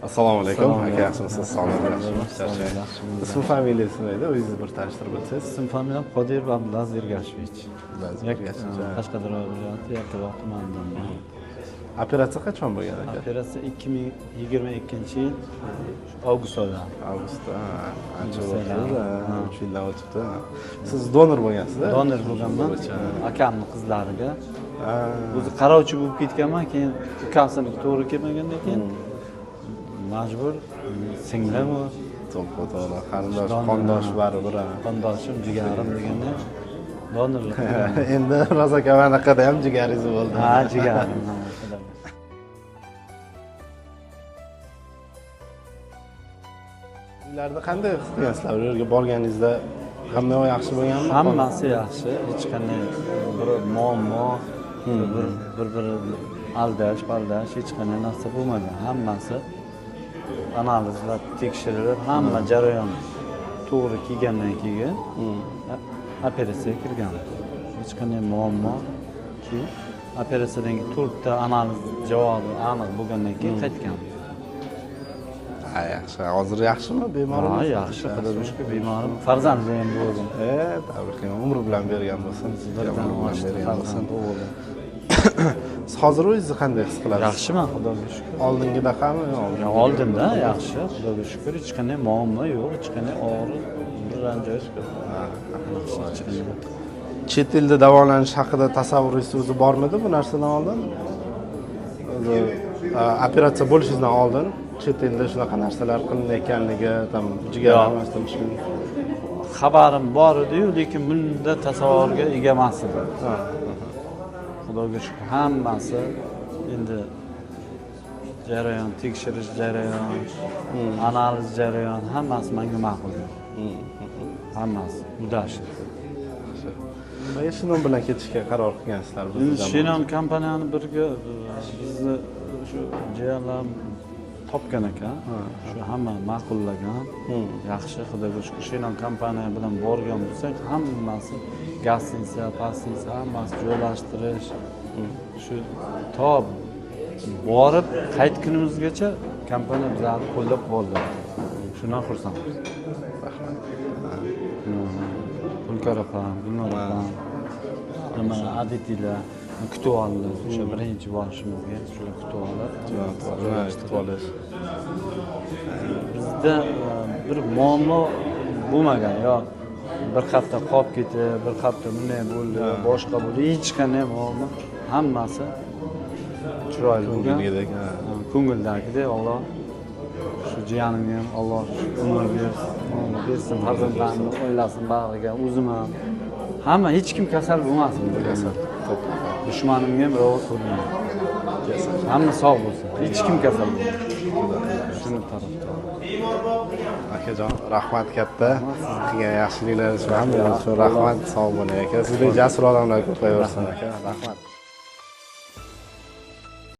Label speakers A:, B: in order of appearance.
A: Assalomu alaykum. Aka yaxshimisiz? Sog'liq yaxshimi? Ism familiyasi nima? O'zingizni bir tanishtirib o'tsangiz.
B: Ism familiyam Qodirov Abdulaziz Ergashevich.
A: Qashqadaryo
B: viloyati Yakkabog' tumanidan.
A: Operatsiya qachon bo'lgan aka?
B: Operatsiya 2022-yil avgust oyida.
A: Avgustda. Ancha bo'ldi. 3 yildan o'tibdi. Siz donor bo'lgansiz-a?
B: Donor bo'lganman. Akamning qizlariga. O'zi qarovchi bo'lib ketganman, keyin ukamsini to'g'ri kelmagandan keyin majbur singlim u.
A: To'g'ri. Qarindosh, qondosh baribir.
B: Qondoshim, jigarim deganda donorlik.
A: Endi rosa kavanaqada ham jigaringiz bo'ldi.
B: Ha, jigarim.
A: Uylarda qanday his qilyapsizlar? U yerga borganingizda hamma yoq yaxshi bo'lganmi?
B: Hammasi yaxshi, hech qanday bir muammo, bir aldash, hech qanday narsa bo'lmagan. Hammasi analizlar tekshirilib, hamma jarayon to'g'ri kelgandan keyin operatsiyaga kirgan. Hech qanday muammo, operatsiyadan keyin 4 ta analiz javobi aniq bo'lgandan keyin qaytgan.
A: Yaxshi. Hozir yaxshimi bemoringiz?
B: Ha, yaxshi. Xudoga shukr, bemorim. Farzandim ham bo'ldi.
A: Tabriklayman. Umr bilan bergan bo'lsin.
B: Birdan bergan bo'lsin.
A: Siz hozir o'zingizni qanday his qilasiz?
B: Yaxshiman, Xudoga shukr.
A: Oldingidaqami?
B: Oldinda yaxshi, Xudoga shukr. Hech qanday muammo yo'q, hech qanday og'riq, bir ranjish yo'q.
A: Chet elda davolanish haqida tasavvuringiz o'zi bormidi bu narsadan oldin? O'zi operatsiya bo'lishingizdan oldin chet elda shunaqa narsalar qilinayotganligi, tam jigar almashtirish
B: xabarim bor edi-yu, lekin bunda tasavvurga ega emas edim. Xudoga shukr, hammasi endi jarayon, tekshirish jarayon, analiz jarayon, hammasi menga ma'qul. Hammasi udashdi.
A: Nima Shinon bilan ketishga qaror qilgansizlar bizdan?
B: Shinon kompaniyani birga bizni shu jiyanlar topgan ekan. Shu hamma ma'qullagan. Yaxshi, Xudoga shukr. Shinon kompaniya bilan borgan bo'lsak, hammasi gastiniya, pastiniya, hammasi joylashtirish. Shu to borib qaytgunimizgacha kompaniya bizlarni qo'llab-quvvatlaydi. Shundan xursandmiz.
A: Rahmat.
B: Pulkar opam, Gulnor opam, nima aditilar kutib oldi. O'sha birinchi borishimizga shular kutib oldi. Bizda bir muammo bo'lmagan, yo bir hafta qolib ketdi, bir hafta bunday bo'ldi, boshqa bo'ldi, hech qanday muammo, hammasi chiroyli bo'lgan. Ko'ngildagidek Alloh shu jiyanimga ham Alloh umr bersin, farzandlarimni o'ylasin bag'riga, o'zim ham. Hamma hech kim kasal bo'lmasin.
A: Kasal.
B: Dushmanimga ham birov ko'rmaydi. Hamma sog' bo'lsin. Hech kim kasal bo'lmaydi. Shuni tarafdor.
A: Akajon, rahmat katta. Qilgan yaxshiliklaringiz uchun rahmat, sog' bo'ling aka. Sizga jasur odamlar ko'payaversin aka. Rahmat.